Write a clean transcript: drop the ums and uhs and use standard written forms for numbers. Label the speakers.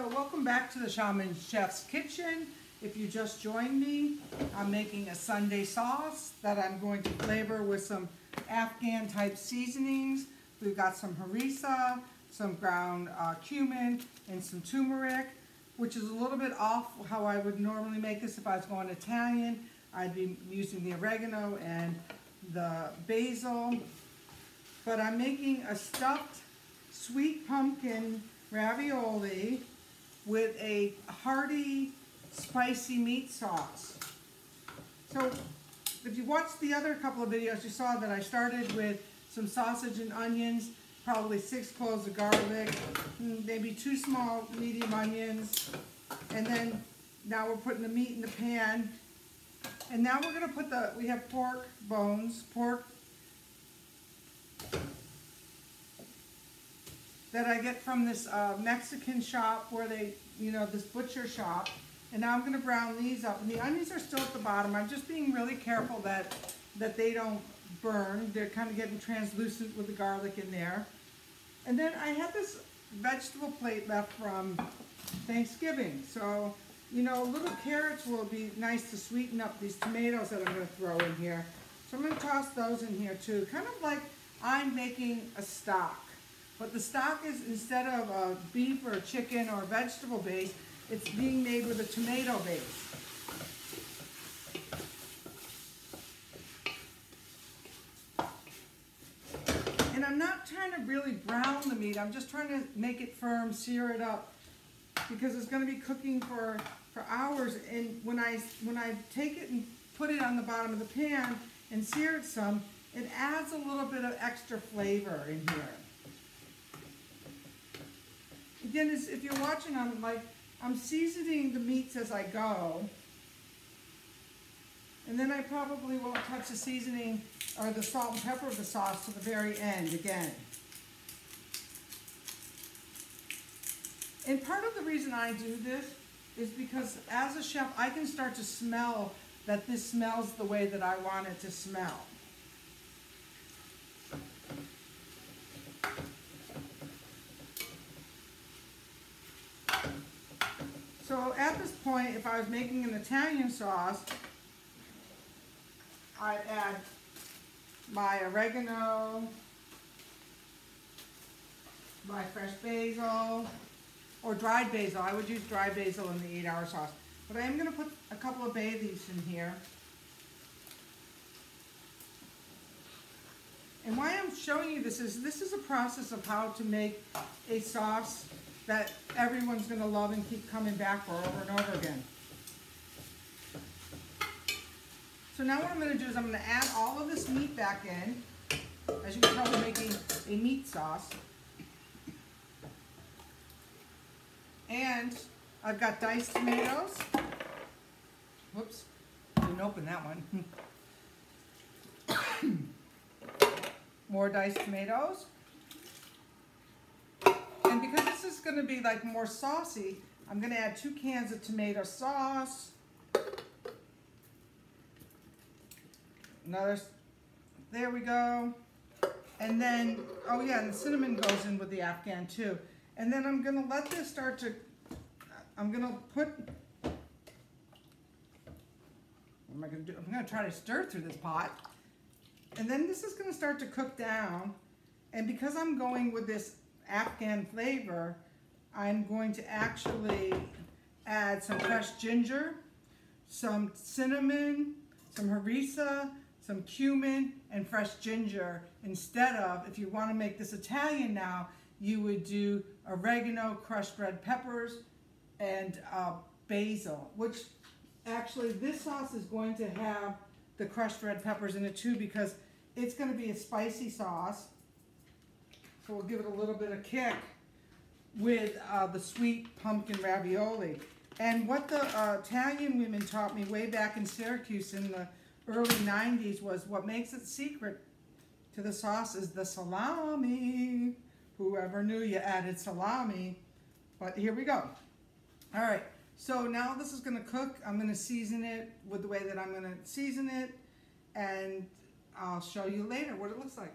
Speaker 1: So welcome back to the Shaman Chef's Kitchen. If you just joined me, I'm making a Sunday sauce that I'm going to flavor with some Afghan type seasonings. We've got some harissa, some ground cumin, and some turmeric, which is a little bit off how I would normally make this if I was going Italian. I'd be using the oregano and the basil. But I'm making a stuffed sweet pumpkin ravioli with a hearty, spicy meat sauce. So if you watched the other couple of videos, you saw that I started with some sausage and onions, probably 6 cloves of garlic, maybe 2 small medium onions, and then now we're putting the meat in the pan. And now we're going to put we have pork bones, pork that I get from this Mexican shop where they, this butcher shop. And now I'm going to brown these up. And the onions are still at the bottom. I'm just being really careful that they don't burn. They're kind of getting translucent with the garlic in there. And then I had this vegetable plate left from Thanksgiving. So, little carrots will be nice to sweeten up these tomatoes that I'm going to throw in here. So I'm going to toss those in here too. Kind of like I'm making a stock. But the stock is, instead of a beef or a chicken or a vegetable base, it's being made with a tomato base. And I'm not trying to really brown the meat. I'm just trying to make it firm, sear it up, because it's going to be cooking for hours. And when I take it and put it on the bottom of the pan and sear it some, it adds a little bit of extra flavor in here. Again, if you're watching, I'm seasoning the meats as I go. And then I probably won't touch the seasoning or the salt and pepper of the sauce to the very end again. And part of the reason I do this is because as a chef, I can start to smell that this smells the way that I want it to smell. So at this point, if I was making an Italian sauce, I'd add my oregano, my fresh basil, or dried basil. I would use dried basil in the 8-hour sauce. But I am going to put a couple of bay leaves in here. And why I'm showing you this is a process of how to make a sauce that everyone's going to love and keep coming back for over and over again. So now what I'm going to do is I'm going to add all of this meat back in. As you can tell, we're making a meat sauce. And I've got diced tomatoes. Whoops, didn't open that one. More diced tomatoes. And because this is going to be like more saucy, I'm going to add 2 cans of tomato sauce. There we go. And then, oh yeah, and the cinnamon goes in with the Afghan too. And then I'm going to let this start to, I'm going to put, what am I going to do? I'm going to try to stir through this pot. And then this is going to start to cook down. And because I'm going with this Afghan flavor, I'm going to actually add some fresh ginger, some cinnamon, some harissa, some cumin, and fresh ginger. Instead of, if you want to make this Italian now, you would do oregano, crushed red peppers, and basil, which actually this sauce is going to have the crushed red peppers in it too, because it's going to be a spicy sauce. So we'll give it a little bit of kick with the sweet pumpkin ravioli. And what the Italian women taught me way back in Syracuse in the early 90s was what makes it secret to the sauce is the salami. Whoever knew you added salami. But here we go. All right, so now this is going to cook. I'm going to season it with the way that I'm going to season it. And I'll show you later what it looks like.